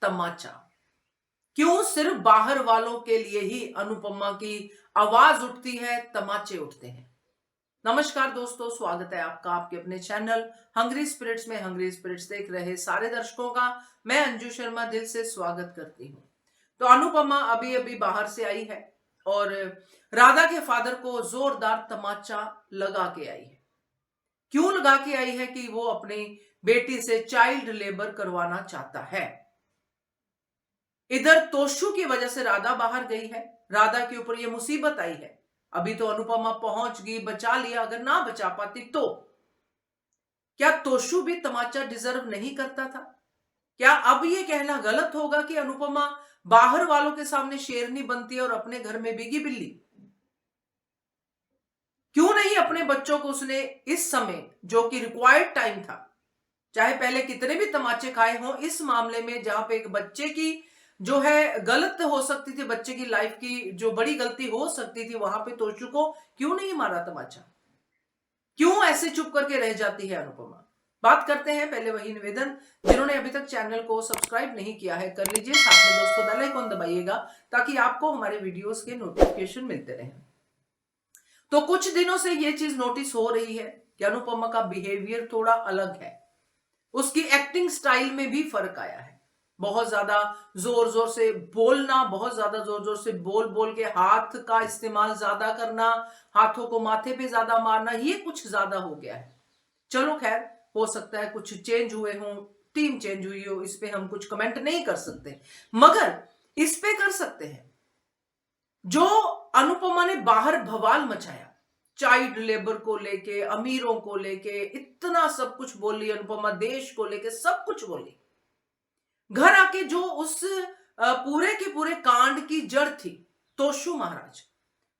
तमाचा। क्यों सिर्फ बाहर वालों के लिए ही अनुपमा की आवाज उठती है, तमाचे उठते हैं। नमस्कार दोस्तों, स्वागत है आपका आपके अपने चैनल हंग्री स्पिरिट्स में। हंग्री स्पिरिट्स देख रहे सारे दर्शकों का मैं अंजू शर्मा दिल से स्वागत करती हूं। तो अनुपमा अभी अभी बाहर से आई है और राधा के फादर को जोरदार तमाचा लगा के आई है। क्यों लगा के आई है? कि वो अपनी बेटी से चाइल्ड लेबर करवाना चाहता है। इधर तोशु की वजह से राधा बाहर गई है, राधा के ऊपर ये मुसीबत आई है। अभी तो अनुपमा पहुंच गई, बचा लिया, अगर ना बचा पाती तो क्या तोशु भी तमाचा डिजर्व नहीं करता था? क्या अब ये कहना गलत होगा कि अनुपमा बाहर वालों के सामने शेरनी बनती है और अपने घर में बिगी बिल्ली? क्यों नहीं अपने बच्चों को उसने इस समय, जो कि रिक्वायर्ड टाइम था, चाहे पहले कितने भी तमाचे खाए हों, इस मामले में जहां पे एक बच्चे की जो है गलत हो सकती थी, बच्चे की लाइफ की जो बड़ी गलती हो सकती थी, वहां पे तोशु को क्यों नहीं मारा तमाचा? क्यों ऐसे चुप करके रह जाती है अनुपमा? बात करते हैं। पहले वही निवेदन, जिन्होंने अभी तक चैनल को सब्सक्राइब नहीं किया है कर लीजिए, साथ में दोस्तों बेल आइकन दबाइएगा ताकि आपको हमारे वीडियोस के नोटिफिकेशन मिलते रहें। तो कुछ दिनों से ये चीज नोटिस हो रही है कि अनुपमा का बिहेवियर थोड़ा अलग है, उसकी एक्टिंग स्टाइल में भी फर्क आया है। बहुत ज्यादा जोर जोर से बोलना, बहुत ज्यादा जोर जोर से बोल बोल के हाथ का इस्तेमाल ज्यादा करना, हाथों को माथे पे ज्यादा मारना, ये कुछ ज्यादा हो गया है। चलो खैर, हो सकता है कुछ चेंज हुए हों, टीम चेंज हुई हो, इस पे हम कुछ कमेंट नहीं कर सकते, मगर इस पे कर सकते हैं जो अनुपमा ने बाहर बवाल मचाया, चाइल्ड लेबर को लेके, अमीरों को लेके, इतना सब कुछ बोली अनुपमा, देश को लेके सब कुछ बोली। घर आके जो उस पूरे के पूरे कांड की जड़ थी तोशु महाराज,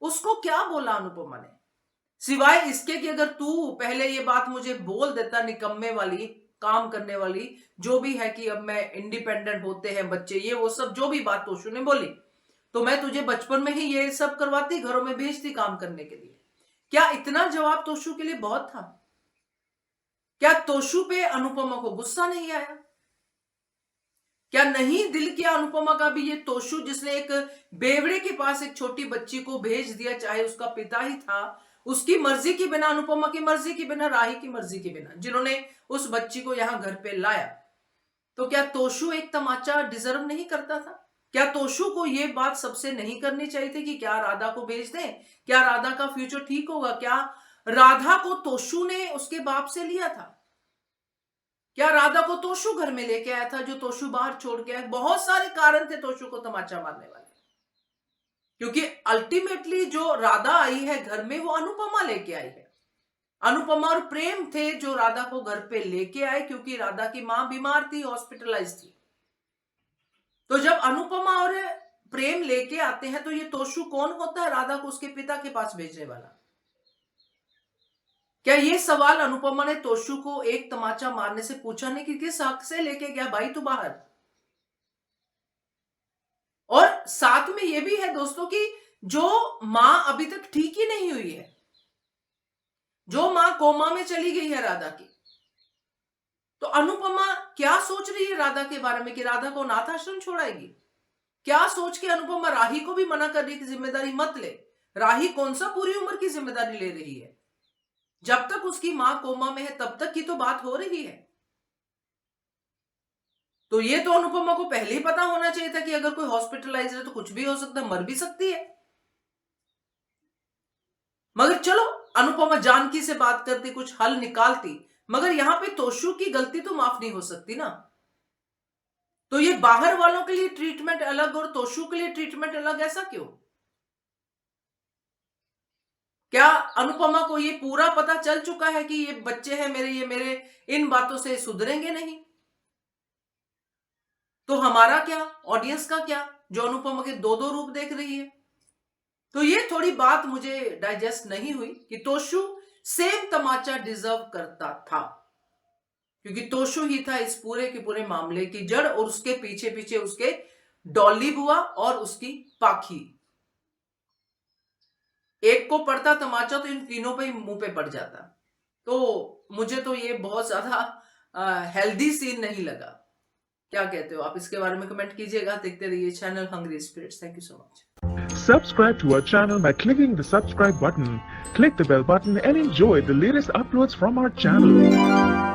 उसको क्या बोला अनुपमा ने? सिवाय इसके कि अगर तू पहले ये बात मुझे बोल देता, निकम्मे वाली, काम करने वाली जो भी है, कि अब मैं इंडिपेंडेंट होते हैं बच्चे, ये वो सब जो भी बात तोशु ने बोली, तो मैं तुझे बचपन में ही ये सब करवाती, घरों में भेजती काम करने के लिए। क्या इतना जवाब तोशु के लिए बहुत था? क्या तोशु पे अनुपमा को गुस्सा नहीं आया? क्या नहीं दिल किया अनुपमा का भी ये तोशु, जिसने एक बेवड़े के पास एक छोटी बच्ची को भेज दिया, चाहे उसका पिता ही था, उसकी मर्जी की बिना, अनुपमा की मर्जी की बिना, राही की मर्जी की बिना, जिन्होंने उस बच्ची को यहां घर पे लाया, तो क्या तोशु एक तमाचा डिजर्व नहीं करता था? क्या तोशु को यह बात सबसे नहीं करनी चाहिए थी कि क्या राधा को भेज दें? क्या राधा का फ्यूचर ठीक होगा? क्या राधा को तोशु ने उसके बाप से लिया था? क्या राधा को तोशु घर में लेके आया था जो तोशु बाहर छोड़ के आया? बहुत सारे कारण थे तोशु को तमाचा मारने वाले, क्योंकि अल्टीमेटली जो राधा आई है घर में, वो अनुपमा लेके आई है। अनुपमा और प्रेम थे जो राधा को घर पे लेके आए, क्योंकि राधा की मां बीमार थी, हॉस्पिटलाइज थी। तो जब अनुपमा और प्रेम लेके आते हैं, तो ये तोशु कौन होता है राधा को उसके पिता के पास भेजने वाला? क्या ये सवाल अनुपमा ने तोशु को एक तमाचा मारने से पूछा नहीं कि किस हक से लेके गया भाई तू बाहर? और साथ में ये भी है दोस्तों कि जो मां अभी तक ठीक ही नहीं हुई है, जो मां कोमा में चली गई है राधा की, तो अनुपमा क्या सोच रही है राधा के बारे में कि राधा को अनाथ आश्रम छोड़ाएगी? क्या सोच के अनुपमा राही को भी मना कर रही है कि जिम्मेदारी मत ले? राही कौन सा पूरी उम्र की जिम्मेदारी ले रही है? जब तक उसकी मां कोमा में है तब तक की तो बात हो रही है। तो ये तो अनुपमा को पहले ही पता होना चाहिए था कि अगर कोई हॉस्पिटलाइज है तो कुछ भी हो सकता है, मर भी सकती है। मगर चलो, अनुपमा जानकी से बात करती, कुछ हल निकालती, मगर यहां पे तोशु की गलती तो माफ नहीं हो सकती ना। तो ये बाहर वालों के लिए ट्रीटमेंट अलग और तोशु के लिए ट्रीटमेंट अलग, ऐसा क्यों? क्या अनुपमा को ये पूरा पता चल चुका है कि ये बच्चे हैं मेरे, ये मेरे इन बातों से सुधरेंगे नहीं? तो हमारा क्या, ऑडियंस का क्या, जो अनुपमा के दो दो रूप देख रही है? तो ये थोड़ी बात मुझे डाइजेस्ट नहीं हुई कि तोशु सेम तमाचा डिजर्व करता था, क्योंकि तोशु ही था इस पूरे के पूरे मामले की जड़, और उसके पीछे पीछे उसके डॉली बुआ और उसकी पाखी। एक को पड़ता तमाचा तो इन तीनों पे मुंह पे पड़ जाता। तो मुझे तो ये बहुत ज्यादा हेल्दी सीन नहीं लगा। क्या कहते हो आप? इसके बारे में कमेंट कीजिएगा। देखते रहिए channel Hungry Spirits. Thank you so much. Subscribe to our channel by clicking the subscribe button. Click the bell button and enjoy the latest uploads from our channel.